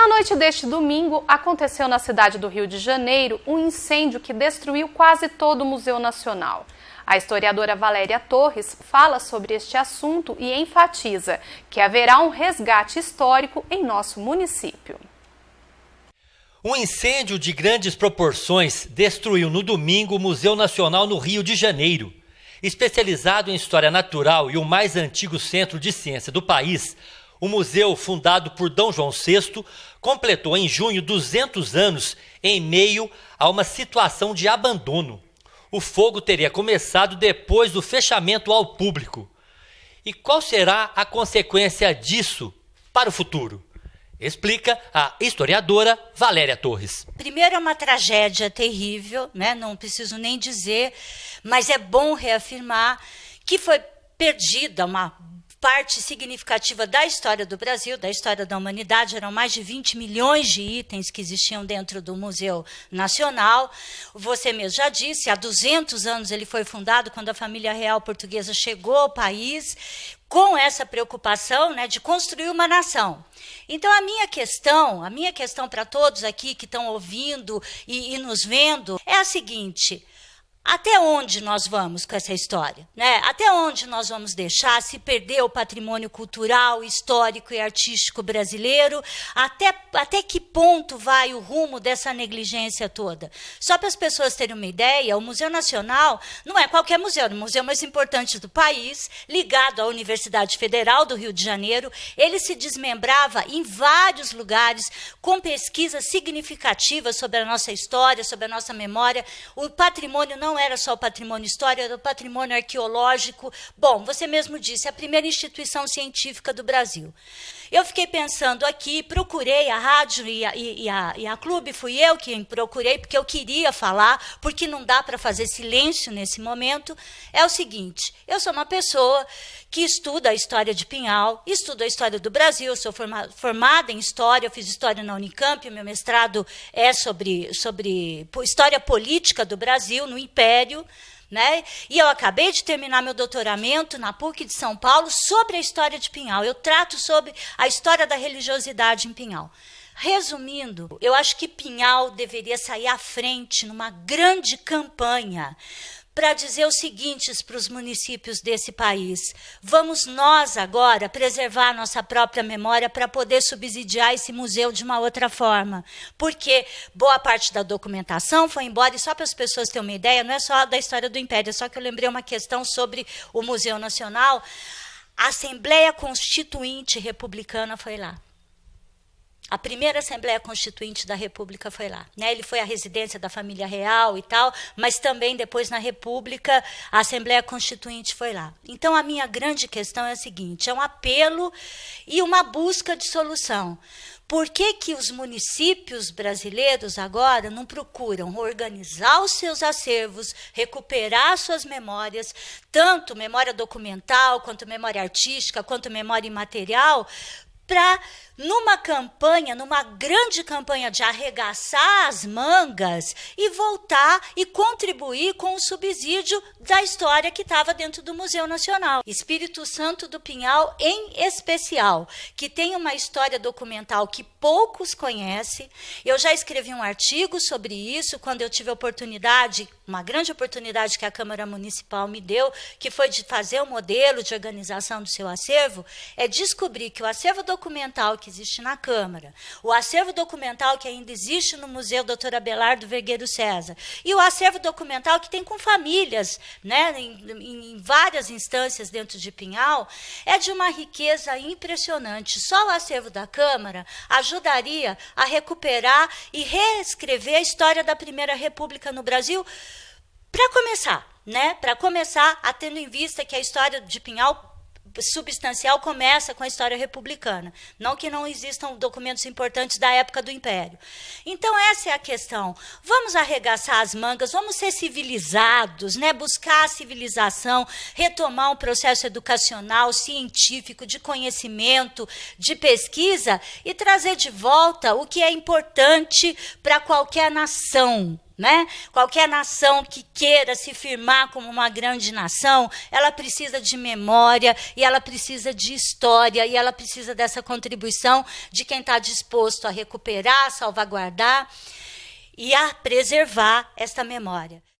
Na noite deste domingo, aconteceu na cidade do Rio de Janeiro um incêndio que destruiu quase todo o Museu Nacional. A historiadora Valéria Torres fala sobre este assunto e enfatiza que haverá um resgate histórico em nosso município. Um incêndio de grandes proporções destruiu no domingo o Museu Nacional no Rio de Janeiro. Especializado em história natural e o mais antigo centro de ciência do país, o museu, fundado por D. João VI, completou em junho 200 anos em meio a uma situação de abandono. O fogo teria começado depois do fechamento ao público. E qual será a consequência disso para o futuro? Explica a historiadora Valéria Torres. Primeiro, é uma tragédia terrível, né? Não preciso nem dizer, mas é bom reafirmar que foi perdida uma parte significativa da história do Brasil, da história da humanidade. Eram mais de 20 milhões de itens que existiam dentro do Museu Nacional. Você mesmo já disse, há 200 anos ele foi fundado, quando a família real portuguesa chegou ao país, com essa preocupação, né, de construir uma nação. Então, a minha questão para todos aqui que estão ouvindo e nos vendo é a seguinte: até onde nós vamos com essa história? Né? Até onde nós vamos deixar se perder o patrimônio cultural, histórico e artístico brasileiro? Até que ponto vai o rumo dessa negligência toda? Só para as pessoas terem uma ideia, o Museu Nacional não é qualquer museu, é o museu mais importante do país, ligado à Universidade Federal do Rio de Janeiro. Ele se desmembrava em vários lugares, com pesquisas significativas sobre a nossa história, sobre a nossa memória. O patrimônio não era só o patrimônio histórico, era o patrimônio arqueológico. Bom, você mesmo disse, a primeira instituição científica do Brasil. Eu fiquei pensando aqui, procurei a rádio e a Clube, fui eu quem procurei, porque eu queria falar, porque não dá para fazer silêncio nesse momento. É o seguinte: eu sou uma pessoa que estuda a história de Pinhal, estudo a história do Brasil, sou formada em história, eu fiz história na Unicamp, meu mestrado é sobre história política do Brasil, no Império, né? E eu acabei de terminar meu doutoramento na PUC de São Paulo sobre a história de Pinhal. Eu trato sobre a história da religiosidade em Pinhal. Resumindo, eu acho que Pinhal deveria sair à frente numa grande campanha para dizer os seguintes para os municípios desse país: vamos nós agora preservar a nossa própria memória para poder subsidiar esse museu de uma outra forma. Porque boa parte da documentação foi embora, e só para as pessoas terem uma ideia, não é só da história do Império, é só que eu lembrei uma questão sobre o Museu Nacional. A Assembleia Constituinte Republicana foi lá. A primeira Assembleia Constituinte da República foi lá. Né? Ele foi a residência da família real e tal, mas também depois na República a Assembleia Constituinte foi lá. Então a minha grande questão é a seguinte: é um apelo e uma busca de solução. Por que que os municípios brasileiros agora não procuram organizar os seus acervos, recuperar suas memórias, tanto memória documental, quanto memória artística, quanto memória imaterial, para, numa campanha, numa grande campanha de arregaçar as mangas e voltar e contribuir com o subsídio da história que estava dentro do Museu Nacional. Espírito Santo do Pinhal, em especial, que tem uma história documental que poucos conhecem. Eu já escrevi um artigo sobre isso quando eu tive a oportunidade, uma grande oportunidade que a Câmara Municipal me deu, que foi de fazer um modelo de organização do seu acervo, é descobrir que o acervo documental que existe na Câmara, o acervo documental que ainda existe no Museu Dr. Abelardo Vergueiro César, e o acervo documental que tem com famílias, né, em várias instâncias dentro de Pinhal, é de uma riqueza impressionante. Só o acervo da Câmara ajudaria a recuperar e reescrever a história da Primeira República no Brasil, para começar, né? Para começar, tendo em vista que a história de Pinhal substancial começa com a história republicana. Não que não existam documentos importantes da época do Império. Então, essa é a questão. Vamos arregaçar as mangas, vamos ser civilizados, né? Buscar a civilização, retomar um processo educacional, científico, de conhecimento, de pesquisa, e trazer de volta o que é importante para qualquer nação, né? Qualquer nação que queira se firmar como uma grande nação, ela precisa de memória, e ela precisa de história, e ela precisa dessa contribuição de quem está disposto a recuperar, a salvaguardar e a preservar esta memória.